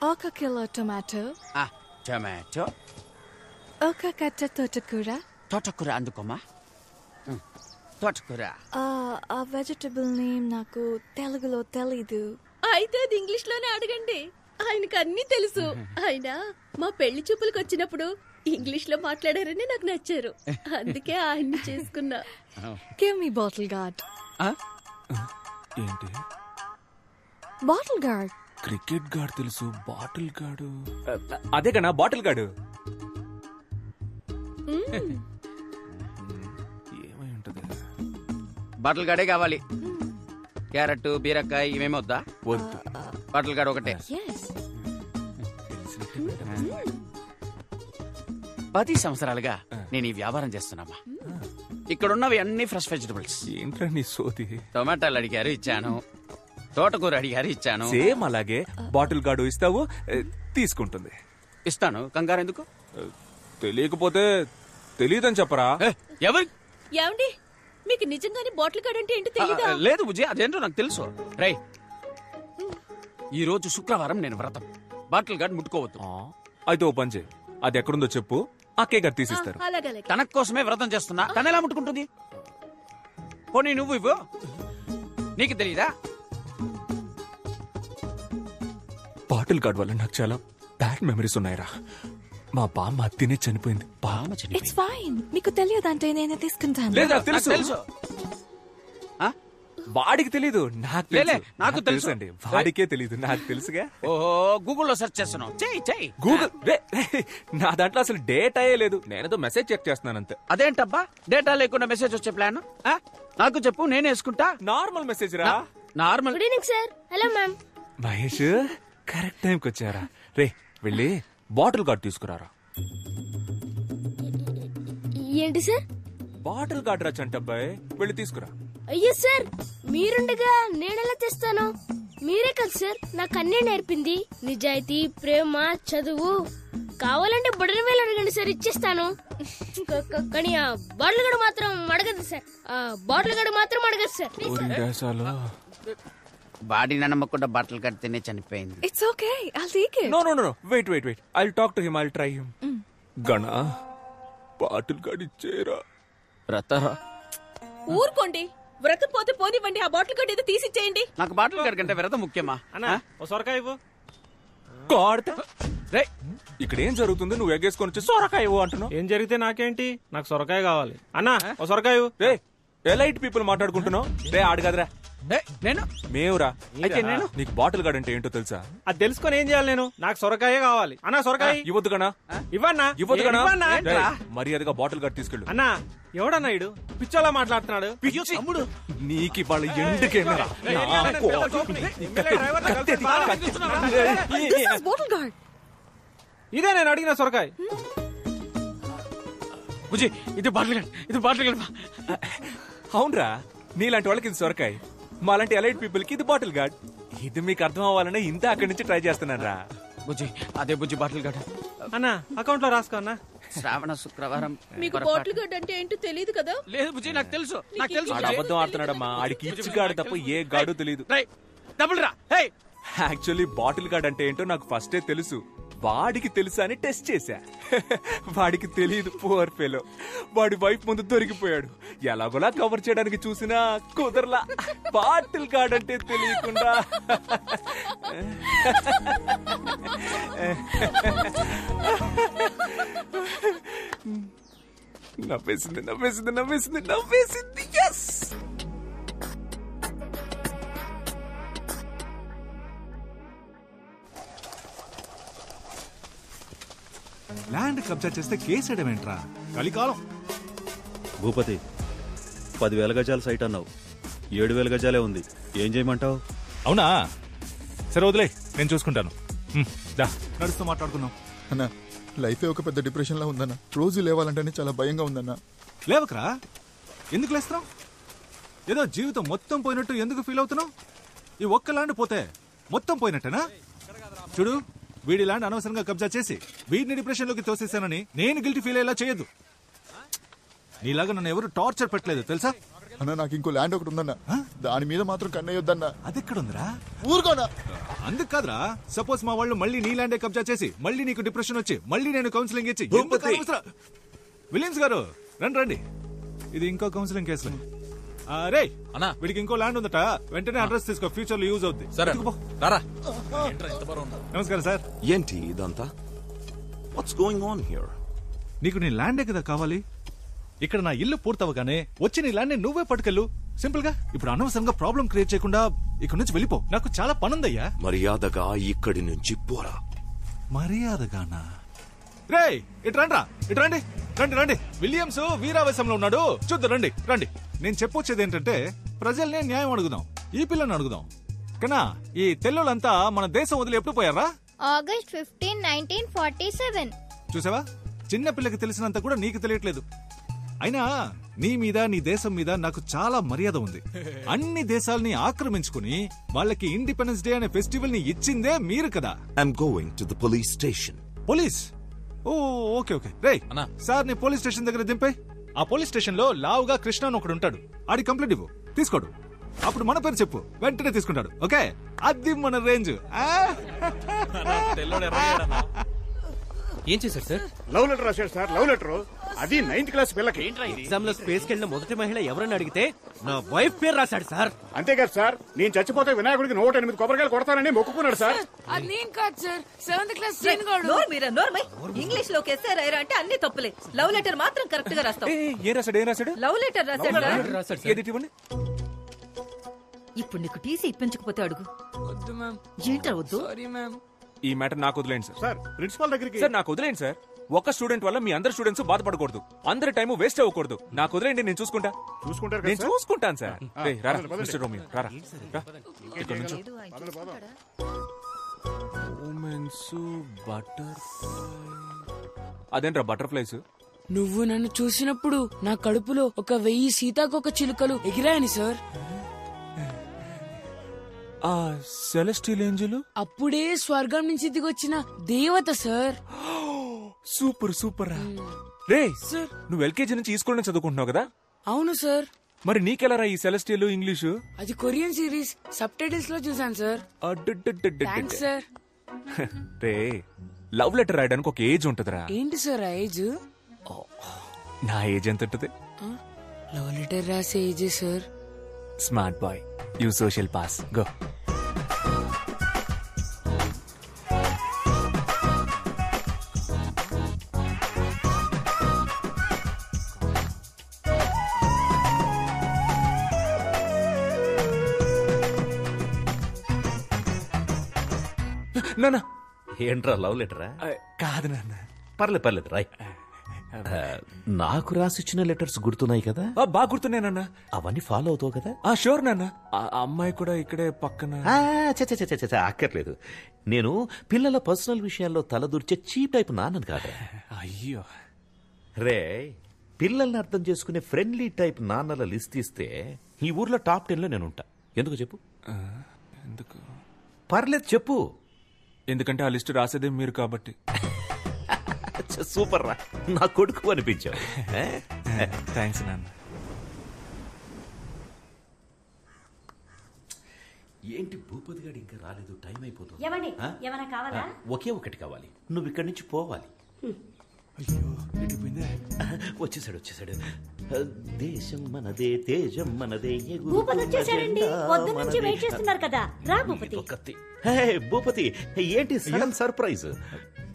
1 kilo tomato. Tomato. 1 కట్ట తోటకూర. తోటకూర అందుకోమా. తోటకూర. ఆ వెజిటబుల్ నేమ్ నాకు తెలుగులో తెలీదు. అయితే అది ఇంగ్లీష్ లోనే అడగండి, ఆయనకు అన్ని తెలుసు. ఆయన మా పెళ్లి చూపులకు వచ్చినప్పుడు ఇంగ్లీష్ లో మాట్లాడారని నాకు నచ్చారు, అందుకే ఆయన్ని చేసుకున్నా. Give me bottle guard. ఏంటి బాటిల్ గార్డ్? క్రికెట్ గార్డ్ తెలుసు, బాటిల్ గార్డు అదే కన్నా బాటిల్ గార్డు. ఏమై ఉంటది? బాటిల్ గార్డే కావాలి. క్యారెట్, బీరకాయ ఇవేమో వద్దా? వద్దు. బాటిల్ గార్డ్ ఒకటే. 10 సంవత్సరాలుగా నేను ఈ వ్యాపారం చేస్తున్నామా. ఇక్కడున్నవి అన్ని ఫ్రెష్ వెజిటబుల్స్. ఏంట్రా నీ సోది? టొమాటోలు అడిగారు ఇచ్చాను, తోటకూర అడిగారు ఇచ్చాను. సేమ్ అలాగే బాటిల్ గార్డు ఇస్తావు, తీసుకుంటుంది. ఇస్తాను, కంగారు ఎందుకు? తెలియకపోతే తెలియదని చెప్పరా. ఎవరు? ఏమండి, మీకు నిజంగానే బాటిల్ గార్డ్ అంటే ఏంటో తెలీదా? లేదు బుజ్జి, అదేంటో నాకు తెలుసు. రై, ఈ రోజు శుక్రవారం నేను వ్రతం. బాటిల్ గార్డ్ ముట్టుకోవద్దు. అయితే ఓ పని చేయి, అది ఎక్కడుందో చెప్పు, అక్కే గారు తీసిస్తారు. తన కోసమే వ్రతం చేస్తున్నా, తన ఎలా ముట్టుకుంటుంది? పోనీ నువ్వు ఇవ్వు, నీకు తెలీదా? బాటిల్ గార్డ్ వల్ల నాకు చాలా బ్యాడ్ మెమరీస్ ఉన్నాయిరా. మా బామ్మ అత్తినే చనిపోయింది. ఇట్స్ ఫైన్, మీకు తెలియదంటే నేనే తీసుకుంటాను. లేదా తెలుసు. వాడికి తెలీదు, నాకు తెలుసు అండి. వాడికే తెలీదు, నాకు తెలుసుగా. ఓహో, గూగుల్లో సెర్చ్ చేస్తున్నావు. చెయ్యి. గూగుల్ నా దాంట్లో అసలు డేటా లేదు, నేనేదో మెసేజ్ చెక్ చేస్తున్నాను అంతే. అదేంటబ్బా, డేటా లేకుండా మెసేజ్ వచ్చే ప్లాన్? నాకు చెప్పు, నేనే వేసుకుంటా. నార్మల్ మెసేజ్ రా. Normal. Good evening sir. Hello ma'am. Mahesh, correct టైంకి వచ్చారా. రే వెళ్ళి బాటిల్ గార్డ్ తీసుకురారా. ఏంటి సార్? బాటిల్ గార్డ్ రా చంటబ్బాయ్, వెళ్ళి తీసుకురా. అయ్యో సార్, మీరుండగా నేనెలా తెస్తాను? మీరే కదా సార్ నాకు అన్నీ నేర్పింది. నిజాయితీ, ప్రేమ, చదువు. కావాలంటే బుడని వేలు అడగండి సార్, ఇచ్చేస్తాను. కానీ ఆ బాటిల్ గడు మాత్రం అడగదు సార్. బాడీని నమ్మకుండా బట్టలు కడితేనే చనిపోయింది. It's okay, I'll take it. No. Wait. I'll talk to him. I'll try him. గణా, bottle gourd ఇచ్చేరా. వ్రతరా? ఊరుకోండి, వ్రతం పోతే పోనివ్వండి. ఆ బాటిల్ గడు ఏదో తీసిచ్చేయండి. నాకు బాటిల్ గార్డ్ కంటే వ్రతం ముఖ్యమా? సొరకాయ ఇవ్వు. ఇక్కడ ఏం జరుగుతుంది? నువ్వు ఎగ్గేసుకొని వచ్చి సొరకాయ ఇవ్వు అంటున్నావు. ఏం జరిగితే నాకేంటి, నాకు సొరకాయ కావాలి. అన్నా ఓ సొరకాయ ఇవ్వు. రే ఎలైట్ పీపుల్ మాట్లాడుకుంటున్నావు. రే ఆడు కదరా. నేను మేవురా. అయితే నేను నీకు బాటిల్ గార్డ్ అంటే ఏంటో తెలుసా? అది తెలుసుకొని ఏం చేయాలి నేను? నాకు సొరకాయే కావాలి. అన్నా సొరకాయ ఇవ్వద్దు గనా. ఇవ్వన్నా. మర్యాదగా బాటిల్ గార్డ్ తీసుకెళ్ళు. అన్నా ఎవడన్నా ఇడు పిచ్చోలా మాట్లాడుతున్నాడు. నీకు వాళ్ళ ఎండుకేమరా. బాటిల్ గార్డ్ ఇదే నేను అడిగిన సొరకాయ. బుజ్జి, ఇది బాటిల్ గార్డ్. అవునరా, నీలాంటి వాళ్ళకి ఇది సొరకాయ, మాలాంటి ఎలైట్ పీపుల్ కి ఇది బాటిల్ గార్డ్. ఇది మీకు అర్థం అవ్వాలనే ఇంత అక్కడి నుంచి ట్రై చేస్తున్నాను రా. బుజ్జి, అదే బుజ్జి బాటిల్ గార్డ్. అన్నా అకౌంట్ లో రాసుకో అన్నా. శ్రావణ శుక్రవారం. మీకు బాటిల్ గార్డ్ అంటే ఏంటో తెలియదు కదా? లేదు బుజ్జి, నాకు తెలుసు. అబద్ధం ఆడుతున్నాడమ్మా. ఆడికి ఇచ్చి గాడు తప్ప ఏ గాడు తెలియదు. డబుల్ రా. యాక్చువల్లీ బాటిల్ గార్డ్ అంటే ఏంటో నాకు ఫస్టే తెలుసు. వాడికి తెలుసా అని టెస్ట్ చేశా. వాడికి తెలియదు, పువర్ ఫెలో. వాడి వైఫ్ ముందు దొరికిపోయాడు. ఎలాగోలా కవర్ చేయడానికి చూసినా కుదరలా. బాటిల్ గార్డ్ అంటే తెలియకుండా. నవ్వేసింది. yes! ల్యాండ్ కబ్జా చేస్తే కేసేయడమేంట్రా? కలికాలం. భూపతి, 10,000 గజాల సైట్ అన్నావు, 7,000 గజాలే ఉంది. ఏం చేయమంటావు? అవునా, సరే వదిలే, నేను చూసుకుంటాను. నడుస్తూ మాట్లాడుకున్నాం. అన్నా, లైఫే ఒక పెద్ద డిప్రెషన్ లా ఉందన్న. రోజు లేవాలంటేనే చాలా భయంగా ఉందన్న. లేవకరా, ఎందుకు లేస్తున్నావు? ఏదో జీవితం మొత్తం పోయినట్టు ఎందుకు ఫీల్ అవుతున్నావు? ఈ ఒక్క ల్యాండ్ పోతే మొత్తం పోయినట్టేనా? చూడు, వీడి ల్యాండ్ అనవసరంగా కబ్జా చేసి వీడిని డిప్రెషన్ లోకి తోసేసానని నేను గిల్టీ ఫీల్ అయ్యేలా చేయొద్దు. నీలాగా నన్ను ఎవరు టార్చర్ పెట్టలేదు తెలుసా? అన్న, నాకు ఇంకో ల్యాండ్ ఒకటి ఉందన్న, దాని మీద మాత్రం కన్నయ్యొద్దన్నా. అదెక్కడుందిరా? ఊరుకోనా. అందుకు కాదురా, సపోజ్ మా వాళ్ళు మళ్ళీ నీ ల్యాండే కబ్జా చేసి మళ్ళీ నీకు డిప్రెషన్ వచ్చి మళ్ళీ నేను కౌన్సిలింగ్ ఇచ్చి ఎందుకు అనవసరం? విలియమ్స్ గారు రండి రండి, ఇది ఇంకో కౌన్సిలింగ్ కేసు. రే అన్నా, వీడికి ఇంకో ల్యాండ్ ఉందట, వెంటనే అడ్రస్ తీసుకో, ఫ్యూచర్ లో యూజ్ అవుద్ది. సరే రారా. నమస్కారం సార్. ఏంటి ఇదంతా? What's going on here? నీకు నీ ల్యాండే కదా కావాలి. ఇక్కడ నా ఇల్లు పూర్తవగానే వచ్చి నీ ల్యాండ్ నువ్వే పట్టుకెళ్ళు, సింపుల్ గా. ఇప్పుడు అనవసరంగా ప్రాబ్లం క్రియేట్ చేయకుండా ఇక్కడ నుంచి వెళ్ళిపో, నాకు చాలా పనుందయ్యా. మర్యాదగా ఇక్కడి నుంచి పోరా. మర్యాదగానా? రే ఇటు రండి, ఇటు రండి, రండి రండి. విలియమ్స్ వీరావేశంలో ఉన్నాడు, చూద్దాం రండి రండి. నేను చెప్పొచ్చేది ఏంటంటే, ప్రజల్నే న్యాయం అడుగుదాం, ఈ పిల్లని అడుగుదాం. కన్నా ఈ తెల్లోళ్ళంతా మన దేశం వదిలి ఎప్పుడు పోయారా? ఆగస్ట్ 15, 1947. చూసావా, చిన్న పిల్లకి తెలిసినంత కూడా నీకు తెలియట్లేదు. అయినా నీ మీద నీ దేశం మీద నాకు చాలా మర్యాద ఉంది. అన్ని దేశాలని ఆక్రమించుకుని వాళ్ళకి ఇండిపెండెన్స్ డే అనే ఫెస్టివల్ ని ఇచ్చిందే మీరు కదా. I'm going to the police station. Police? Oh okay okay. రే సార్ ని పోలీస్ స్టేషన్ దగ్గర దింపే. ఆ పోలీస్ స్టేషన్ లో లావుగా కృష్ణ అని ఒకడు ఉంటాడు, ఆడి కంప్లైంట్ ఇవ్వు, తీసుకోడు. అప్పుడు మన పేరు చెప్పు, వెంటనే తీసుకుంటాడు. ఓకే, అది మన రేంజ్. ఏం చేశారు సార్? లవ్ లెటర్ రాశాడు సార్, లవ్ లెటర్. అది 9th క్లాస్ పిల్లకి. ఎగ్జామ్ లో స్పేస్ కెళ్ళిన మొదటి మహిళ ఎవరని అడిగితే నా వైఫ్ పేరు రాశాడు సార్. అంతేకాదు సార్, నేను చచ్చిపోతే వినాయకుడికి 108 కొబ్బరికాయలు కొడతానని మొక్కుకున్నాడు సార్. అది నేను కాదు సార్, 7th క్లాస్ ఇంగ్లీష్ లో కేసారా అంటే అన్ని తప్పులే. లవ్ లెటర్ మాత్రం కరెక్ట్ గా రాస్తాం. ఏం రాశాడు ఏం రాశాడు? లవ్ లెటర్ రాశాడు. ఏది ఇవ్వండి. ఇప్పుడు నీకు టీసీ ఇప్పించకపోతే అడుగు. వద్దు మ్యామ్. ఏంటా వద్దు? Sorry ma'am. ఈ మ్యాటర్ నాకు వదిలేండి సార్. సార్ ప్రిన్సిపాల్ దగ్గరికి. సార్ నాకు వదిలేండి సార్. ఒక స్టూడెంట్ వల్ల మీ అందరు స్టూడెంట్స్ బాధపడకూడదు, అందరి టైం వేస్ట్ అవ్వకూడదు. నాకు వదిలేండి, నేను చూసుకుంటా. చూసుకుంటారు నేను చూసుకుంటాను సార్. రారా మిస్టర్ రోమియో, రారా. ఇక్కడ నుంచి అదేంట్రా బటర్ఫ్లైస్? నువ్వు నన్ను చూసినప్పుడు నా కడుపులో 1000 సీతాకోక చిలుకలు ఎగిరాయని సార్. ఆ సెలెస్టియల్ ఏంజెల్ అప్పుడే స్వర్గం నుంచి దిగొచ్చిన దేవత సార్. Super super. రే సార్, నువ్వు ఎల్కేజీ నుంచి ఈ స్కూల్ చదువుకుంటున్నావు కదా? అవును సార్. మరి నీకెలా ఈ సెలెస్టియల్ ఇంగ్లీషు? అది కొరియన్ సిరీస్ సబ్ టైటిల్స్ లో చూసాను సార్. Thanks sir. రే లవ్ లెటర్ రాయడానికి ఒక ఏజ్ ఉంటదిరా. ఏంటి సార్ ఆ ఏజ్? నా ఏజ్ ఎంత ఉంటది? లవ్ లెటర్ రాసే age sir. Smart boy, you social pass, go. నాన్న ఏంట్రా లవ్ లెటరా? కాదు నాన్న. పర్లేదు రాయ్. నాకు రాసిచ్చిన లెటర్స్ గుర్తున్నాయి కదా? బాగా గుర్తున్నానన్నా. అవన్నీ ఫాలో అవుతావు కదా? షూర్ నాన్న. అమ్మాయి కూడా ఇక్కడే పక్కన. అక్కర్లేదు. నేను పిల్లల పర్సనల్ విషయాల్లో తలదూర్చే చీప్ టైప్ నాన్నను కాదు. అయ్యో రే, పిల్లల్ని అర్థం చేసుకునే ఫ్రెండ్లీ టైప్ నాన్నల లిస్ట్ ఇస్తే ఈ ఊర్లో టాప్ 10 లో నేను ఉంటా. ఎందుకు చెప్పు? ఎందుకు? పర్లేదు చెప్పు. ఎందుకంటే ఆ లిస్ట్ రాసేదే మీరు కాబట్టి. సూపర్ రా, నా కొడుకు అనిపించావు. థ్యాంక్స్ నాన్న. ఏంటి భూపతి గారు ఇంకా రాలేదు? టైం అయిపోతుంది. ఒకే ఒకటి కావాలి, నువ్వు ఇక్కడి నుంచి పోవాలి. వచ్చేసాడు. దేశం మనదే, తేజం మనదే. భూపతి ఏంటి సడన్ సర్ప్రైజ్?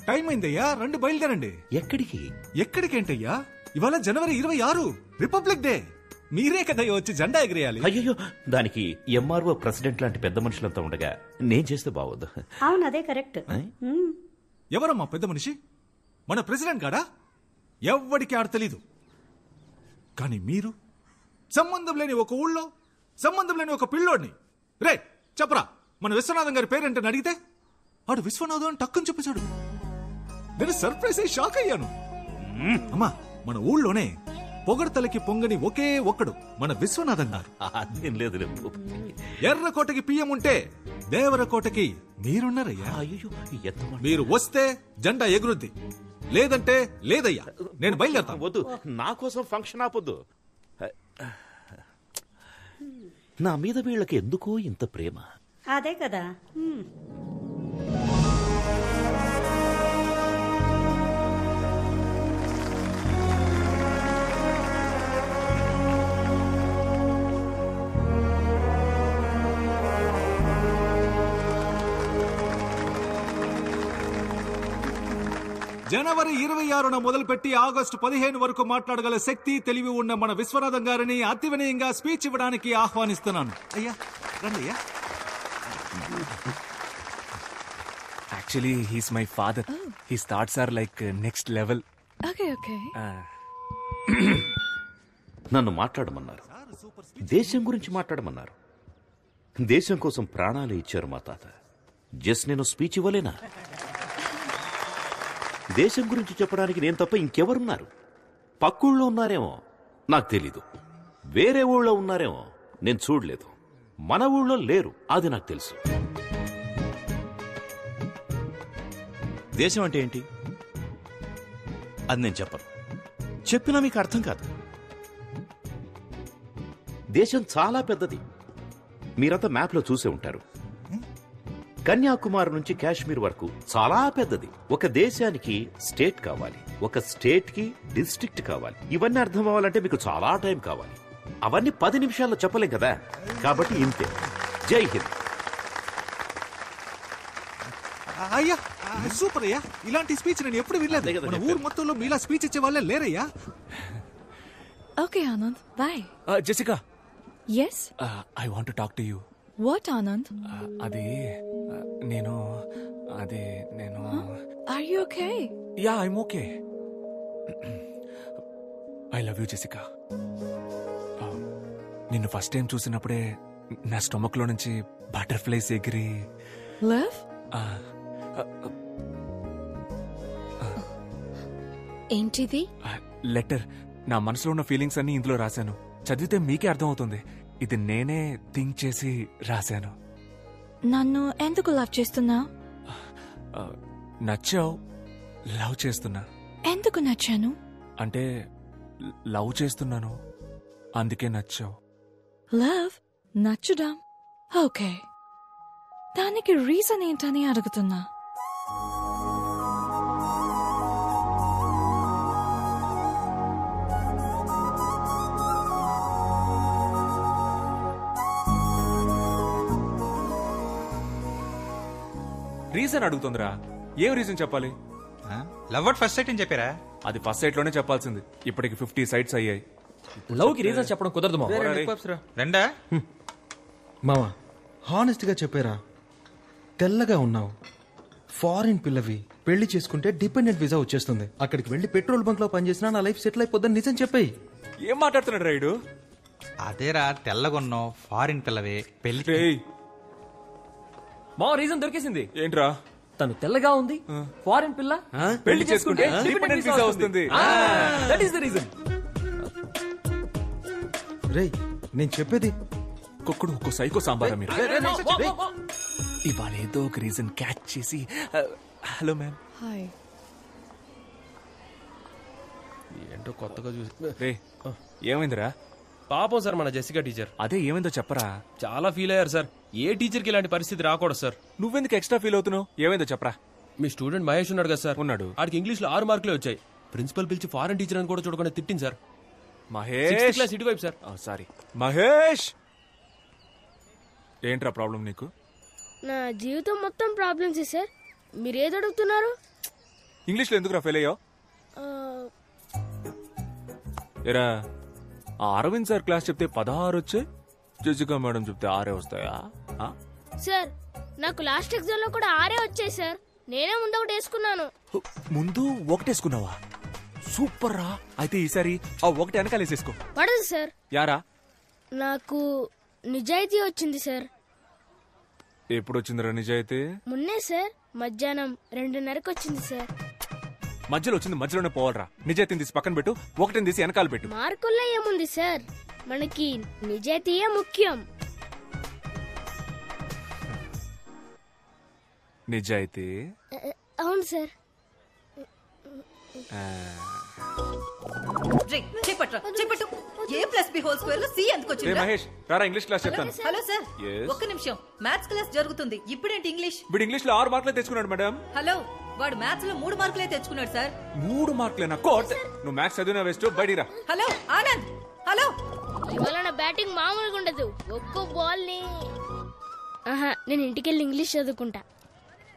టైం అయిందయ్యా, రండి బయలుదేరండి. ఎక్కడికి? ఎక్కడికేంటయ్యా, ఇవాళ జనవరి 26 రిపబ్లిక్ డే. మీరే కదా వచ్చి జెండా ఎగిరేయాలి. అయ్యో, దానికి ఎంఆర్ఓ ప్రెసిడెంట్ లాంటి పెద్ద మనుషులంతా ఉండగా నేను చేస్తే బాగోదు. అవును, అదే కరెక్ట్. ఎవరమ్మా పెద్ద మనిషి? మన ప్రెసిడెంట్ గాడా? ఎవ్వడికి ఆడ తెలీదు. కానీ మీరు సంబంధం లేని ఒక ఊళ్ళో సంబంధం లేని ఒక పిల్లోడిని, రే చెప్పరా మన విశ్వనాథం గారి పేరేంటని అడిగితే ఆడు విశ్వనాథం అని టక్కుని చెప్పేశాడు. నేను సర్ప్రైజ్ అయ్యి షాక్ అయ్యాను. అమ్మా, మన ఊళ్ళోనే పొగడతలకి పొంగని ఒకే ఒక్కడు మన విశ్వనాథం గారు. అదేం లేదు. ఎర్రకోటకి పియ్యం ఉంటే దేవరకోటకి మీరున్నారయ్యా. మీరు వస్తే జెండా ఎగురుద్ది, లేదంటే లేదయ్యా. నేను బయలుదేరతా. వద్దు, నా కోసం ఫంక్షన్ ఆపొద్దు. నా మీద వీళ్ళకి ఎందుకో ఇంత ప్రేమ. అదే కదా. జనవరి 26న మొదలుపెట్టి ఆగస్టు 15 వరకు మాట్లాడగల శక్తి తెలివి ఉన్న మన విశ్వనాథం గారిని అతి వినయంగా స్పీచ్ ఇవ్వడానికి ఆహ్వానిస్తున్నాను. అయ్యా రండి అయ్యా. Actually he's my father. His thoughts are like next level. నన్ను మాట్లాడమన్నారు, దేశం గురించి మాట్లాడమన్నారు. దేశం కోసం ప్రాణాలు ఇచ్చారు మా తాత. జస్ట్ నేను స్పీచ్ ఇవ్వలేనా? దేశం గురించి చెప్పడానికి నేను తప్ప ఇంకెవరున్నారు? పక్కూళ్ళో ఉన్నారేమో, నాకు తెలీదు. వేరే ఊళ్ళో ఉన్నారేమో, నేను చూడలేదు. మన ఊళ్ళో లేరు, అది నాకు తెలుసు. దేశం అంటే ఏంటి అది నేను చెప్పను. చెప్పినా మీకు అర్థం కాదు. దేశం చాలా పెద్దది. మీరంతా మ్యాప్లో చూసే ఉంటారు. కన్యాకుమారి నుంచి కాశ్మీర్ వరకు చాలా పెద్దది. ఒక దేశానికి స్టేట్ కావాలి, ఒక స్టేట్ కి డిస్ట్రిక్ట్ కావాలి. ఇవన్నీ అర్థం అవ్వాలంటే మీకు చాలా టైం కావాలి. అవన్నీ 10 నిమిషాల్లో చెప్పలేం కదా. కాబట్టి ఇంతే. జై హింద్. అయ్యా సూపర్ అయ్యా. ఇలాంటి స్పీచ్ నేను ఎప్పుడు వినలేదు. మన ఊరు మొత్తంలో మీలా స్పీచ్ ఇచ్చే వాళ్ళే లేరయ్యా. Okay Anand, bye. Jessica, yes I want to talk to you. what Anand? అది నేను are you okay? Yeah I'm okay. I love you Jessica. నిన్ను ఫస్ట్ టైం చూసినప్పుడే నా స్టొమక్ లో నుంచి బటర్ఫ్లైస్ ఎగిరి love ఏంటిది? లెటర్. నా మనసులో ఉన్న ఫీలింగ్స్ అన్ని ఇందులో రాశాను. చదివితే మీకే అర్థమవుతుంది. ఇది నేనే థింక్ చేసి రాశాను. నన్ను ఎందుకు లవ్ చేస్తున్నావు? నచ్చావు, లవ్ చేస్తున్నా. ఎందుకు నచ్చాను? అంటే లవ్ చేస్తున్నాను, అందుకే నచ్చావు. లవ్ నచ్చడం ఓకే, దానికి రీజన్ ఏంటని అడుగుతున్నా. రీజన్ అడుగుతుందిరా. ఏం రీజన్ చెప్పాలి? లవ్ అట్ ఫస్ట్ సైట్ అని చెప్పారా? అది ఫస్ట్ సైట్ లోనే చెప్పాల్సింది. ఇప్పటికి 50 సైట్స్ అయ్యాయి. లవ్ కి రీజన్ చెప్పడం కుదరదు మావా. రెండా మావా, హానెస్ట్ గా చెప్పారా? తెల్లగా ఉన్నావు, ఫారిన్ పిల్లవి, పెళ్లి చేసుకుంటే డిపెండెంట్ వీసా వచ్చేస్తుంది. అక్కడికి వెళ్లి పెట్రోల్ బంక్ లో పనిచేసినా నా లైఫ్ సెటిల్ అయిపోద్దని నిజం చెప్పాయి. ఏం మాట్లాడుతున్నాడు రైడు? అదేరా, తెల్లగొన్నావు, ఫారిన్ పిల్లవే, పెళ్లి. మా రీజన్ దొరికేసింది. ఏంట్రా? తను తెల్లగా ఉంది, ఫారిన్ పిల్ల, పెళ్లి చేసుకుంటే డిపెండెంట్ వీసా వస్తుంది. That is the reason. రేయ్, నేను చెప్పేది కుక్కుడు ఒక్కో సైకో సాంబారా మీరు. ఇవాళ ఏదో ఒక రీజన్ క్యాచ్ చేసి హలో మ్యామ్. హాయ్. ఏంటో కొత్తగా చూసి. రే, ఏమైందిరా? పాపం సార్ మన జెసికా టీచర్. అదే ఏమైందో చెప్పరా. చాలా ఫీల్ అయ్యారు సార్. ఏ టీచర్ కి ఇలాంటి పరిస్థితి రాకూడదు సార్. నువ్వెందుకు ఎక్స్ట్రా ఫీల్ అవుతున్నావు? ఏమైందో చెప్పరా. మీ స్టూడెంట్ మహేష్ ఉన్నాడు కదా సార్. ఉన్నాడు. ఆడికి ఇంగ్లీష్ లో 6 మార్కులే వచ్చాయి. ప్రిన్సిపల్ పిలిచి ఫారెన్ టీచర్ అని కూడా చూడకుండా తిట్టింది సార్. మహేష్ 6th క్లాస్ ఇటువైపు సార్. సారీ మహేష్. ఏంట్రా ప్రాబ్లం నీకు? నా జీవితం మొత్తం ప్రాబ్లమ్స్ సార్. మీరేది అడుగుతున్నారు? ఇంగ్లీష్లో ఎందుకురా ఫెయిల్ అయ్యావు? ఎరా, ఆ అరవింద్ సార్ క్లాస్ చెప్తే 16 వచ్చాయి, జెసికా మేడం చెప్తే 6 వస్తాయా? సార్, నాకు లాస్ట్ ఎగ్జామ్ లో కూడా 6 వచ్చాయి సార్. నేనే ముందు ఒకటి వేసుకున్నాను. ముందు ఒకటేసుకున్నావా? సూపర్ రా. అయితే ఈసారి ఆ ఒకటి వెనకాలేసేసుకో. పడదు సార్. యారా? నాకు నిజాయితీ వచ్చింది సార్. ఎప్పుడు వచ్చిందిరా నిజాయితీ? మొన్నే సార్, మధ్యాహ్నం 2:30కి వచ్చింది సార్. మధ్యలో వచ్చింది మధ్యలోనే పోవాలరా. నిజాయితీని తీసి పక్కన పెట్టు, ఒకటిని తీసి వెనకాల పెట్టు. మార్కుల్లో ఏముంది సార్, మనకి నిజాయితీయే ముఖ్యం. నిజాయితీ? అవును సార్. చెప్పట్టు ఏ ప్లస్ బి హోల్ స్క్వేర్ లో సి ఎందుకు రే వచ్చింది మహేష్ రారా ఇంగ్లీష్ క్లాస్ చెప్తాను హలో సార్ Yes. ఒక్క నిమిషం మ్యాథ్స్ క్లాస్ జరుగుతుంది ఇప్పుడేంటి ఇంగ్లీష్ వీడు ఇంగ్లీష్ లో 6 మార్కులే తెచ్చుకున్నాడు మేడం. హలో వాడు మ్యాథ్స్ లో 3 మార్కులే తెచ్చుకున్నాడు సార్ 3 మార్కులేనా కోట్ నువ్వు మ్యాథ్స్ చదివినా వేస్ట్ బయటిరా. హలో ఆనంద్ హలో ఇవాళ నా బ్యాటింగ్ మామూలుగా ఉండదు. ఒక్కో బాల్ ని నేను ఇంటికెళ్ళి ఇంగ్లీష్ చదువుకుంటా.